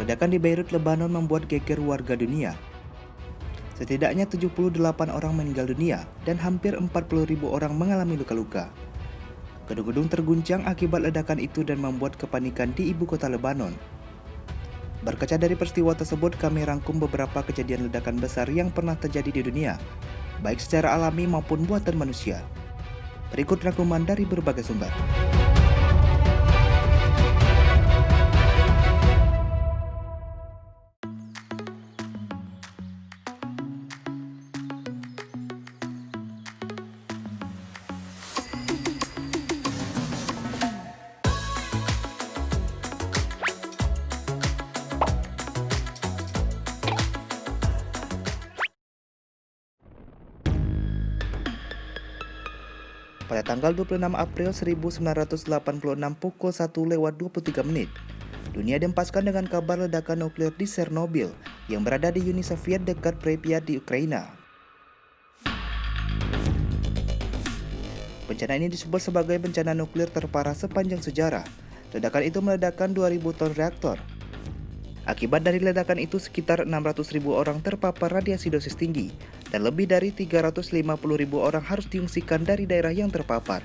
Ledakan di Beirut, Lebanon membuat geger warga dunia. Setidaknya 78 orang meninggal dunia dan hampir 40.000 orang mengalami luka-luka. Gedung-gedung terguncang akibat ledakan itu dan membuat kepanikan di ibu kota Lebanon. Berkaca dari peristiwa tersebut, kami rangkum beberapa kejadian ledakan besar yang pernah terjadi di dunia, baik secara alami maupun buatan manusia. Berikut rangkuman dari berbagai sumber. Pada tanggal 26 April 1986 pukul 1:23, dunia dihempaskan dengan kabar ledakan nuklir di Chernobyl yang berada di Uni Soviet dekat Pripyat di Ukraina. Bencana ini disebut sebagai bencana nuklir terparah sepanjang sejarah. Ledakan itu meledakkan 2.000 ton reaktor. Akibat dari ledakan itu, sekitar 600.000 orang terpapar radiasi dosis tinggi dan lebih dari 350.000 orang harus diungsikan dari daerah yang terpapar.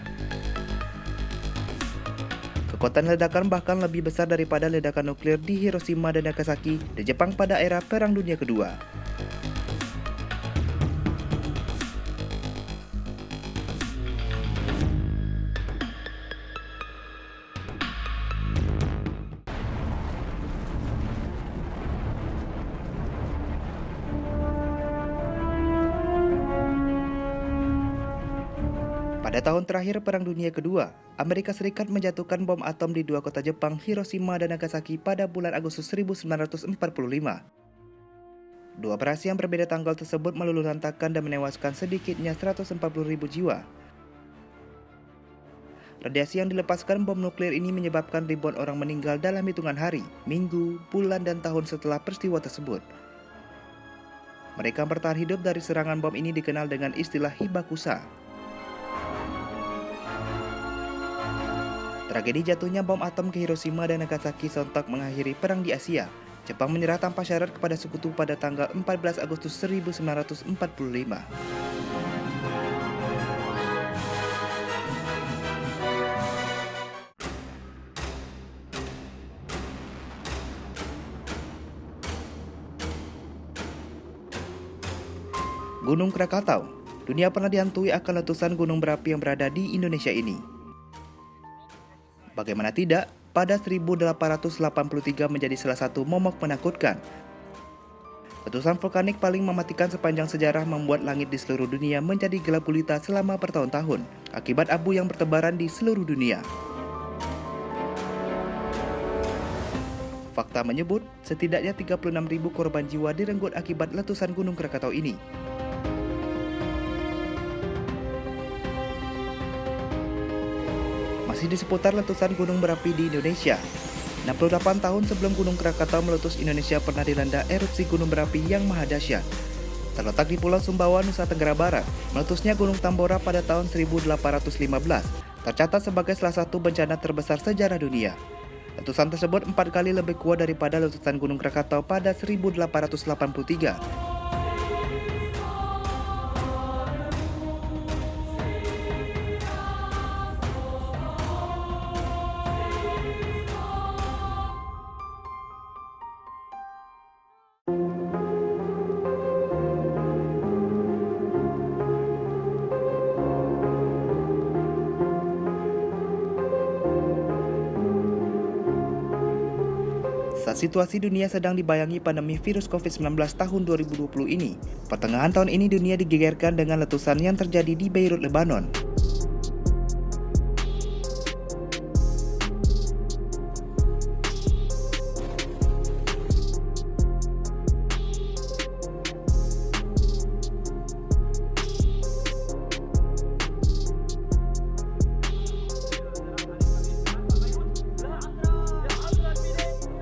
Kekuatan ledakan bahkan lebih besar daripada ledakan nuklir di Hiroshima dan Nagasaki di Jepang pada era Perang Dunia Kedua. Pada tahun terakhir Perang Dunia Kedua, Amerika Serikat menjatuhkan bom atom di dua kota Jepang, Hiroshima dan Nagasaki pada bulan Agustus 1945. Dua operasi yang berbeda tanggal tersebut meluluhlantakkan dan menewaskan sedikitnya 140.000 jiwa. Radiasi yang dilepaskan bom nuklir ini menyebabkan ribuan orang meninggal dalam hitungan hari, minggu, bulan, dan tahun setelah peristiwa tersebut. Mereka yang bertahan hidup dari serangan bom ini dikenal dengan istilah Hibakusha. Tragedi jatuhnya bom atom ke Hiroshima dan Nagasaki sontak mengakhiri perang di Asia. Jepang menyerah tanpa syarat kepada sekutu pada tanggal 14 Agustus 1945. Gunung Krakatau. Dunia pernah dihantui akan letusan gunung berapi yang berada di Indonesia ini. Bagaimana tidak, pada 1883 menjadi salah satu momok menakutkan. Letusan vulkanik paling mematikan sepanjang sejarah membuat langit di seluruh dunia menjadi gelap gulita selama bertahun-tahun akibat abu yang bertebaran di seluruh dunia. Fakta menyebut, setidaknya 36.000 korban jiwa direnggut akibat letusan Gunung Krakatau ini. Masih di seputar letusan gunung berapi di Indonesia. 68 tahun sebelum Gunung Krakatau meletus, Indonesia pernah dilanda erupsi gunung berapi yang maha dahsyat. Terletak di Pulau Sumbawa, Nusa Tenggara Barat, meletusnya Gunung Tambora pada tahun 1815 tercatat sebagai salah satu bencana terbesar sejarah dunia. Letusan tersebut 4 kali lebih kuat daripada letusan Gunung Krakatau pada 1883. Saat situasi dunia sedang dibayangi pandemi virus COVID-19 tahun 2020 ini, pertengahan tahun ini dunia digegerkan dengan letusan yang terjadi di Beirut, Lebanon.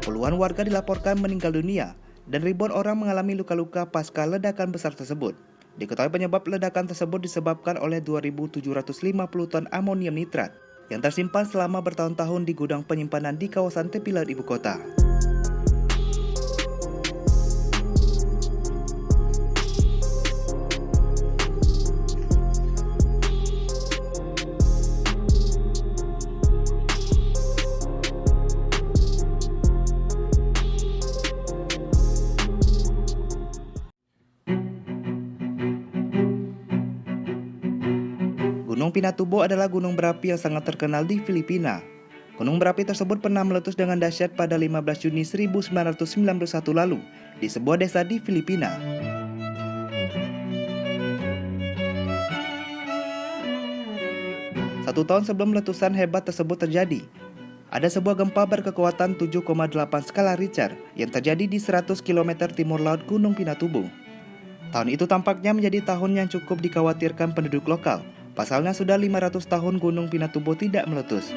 Puluhan warga dilaporkan meninggal dunia dan ribuan orang mengalami luka-luka pasca ledakan besar tersebut. Diketahui penyebab ledakan tersebut disebabkan oleh 2.750 ton amonium nitrat yang tersimpan selama bertahun-tahun di gudang penyimpanan di kawasan tepi laut ibu kota. Gunung Pinatubo adalah gunung berapi yang sangat terkenal di Filipina. Gunung berapi tersebut pernah meletus dengan dahsyat pada 15 Juni 1991 lalu di sebuah desa di Filipina. Satu tahun sebelum letusan hebat tersebut terjadi, ada sebuah gempa berkekuatan 7,8 skala Richter yang terjadi di 100 km timur laut Gunung Pinatubo. Tahun itu tampaknya menjadi tahun yang cukup dikhawatirkan penduduk lokal. Pasalnya sudah 500 tahun Gunung Pinatubo tidak meletus.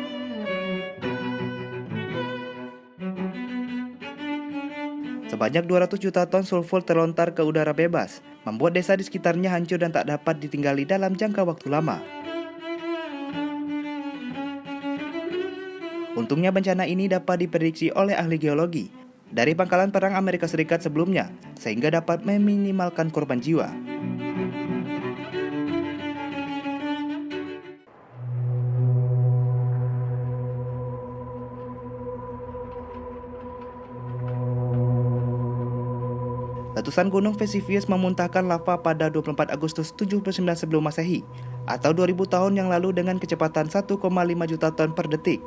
Sebanyak 200 juta ton sulfur terlontar ke udara bebas, membuat desa di sekitarnya hancur dan tak dapat ditinggali dalam jangka waktu lama. Untungnya bencana ini dapat diprediksi oleh ahli geologi dari pangkalan perang Amerika Serikat sebelumnya, sehingga dapat meminimalkan korban jiwa. Letusan Gunung Vesuvius memuntahkan lava pada 24 Agustus 79 sebelum Masehi atau 2000 tahun yang lalu dengan kecepatan 1,5 juta ton per detik,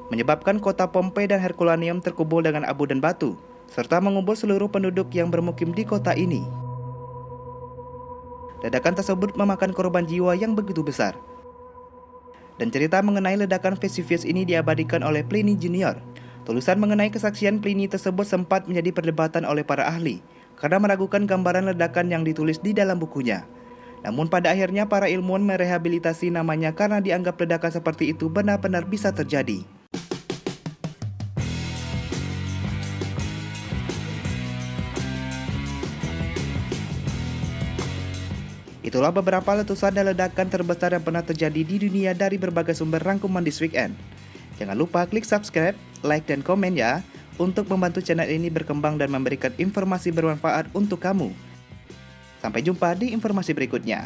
menyebabkan kota Pompei dan Herculaneum terkubur dengan abu dan batu, serta mengubur seluruh penduduk yang bermukim di kota ini. Ledakan tersebut memakan korban jiwa yang begitu besar. Dan cerita mengenai ledakan Vesuvius ini diabadikan oleh Pliny Junior. Tulisan mengenai kesaksian Pliny tersebut sempat menjadi perdebatan oleh para ahli, karena meragukan gambaran ledakan yang ditulis di dalam bukunya. Namun pada akhirnya para ilmuwan merehabilitasi namanya karena dianggap ledakan seperti itu benar-benar bisa terjadi. Itulah beberapa letusan dan ledakan terbesar yang pernah terjadi di dunia dari berbagai sumber rangkuman This Weekend. Jangan lupa klik subscribe, like, dan komen ya, untuk membantu channel ini berkembang dan memberikan informasi bermanfaat untuk kamu. Sampai jumpa di informasi berikutnya.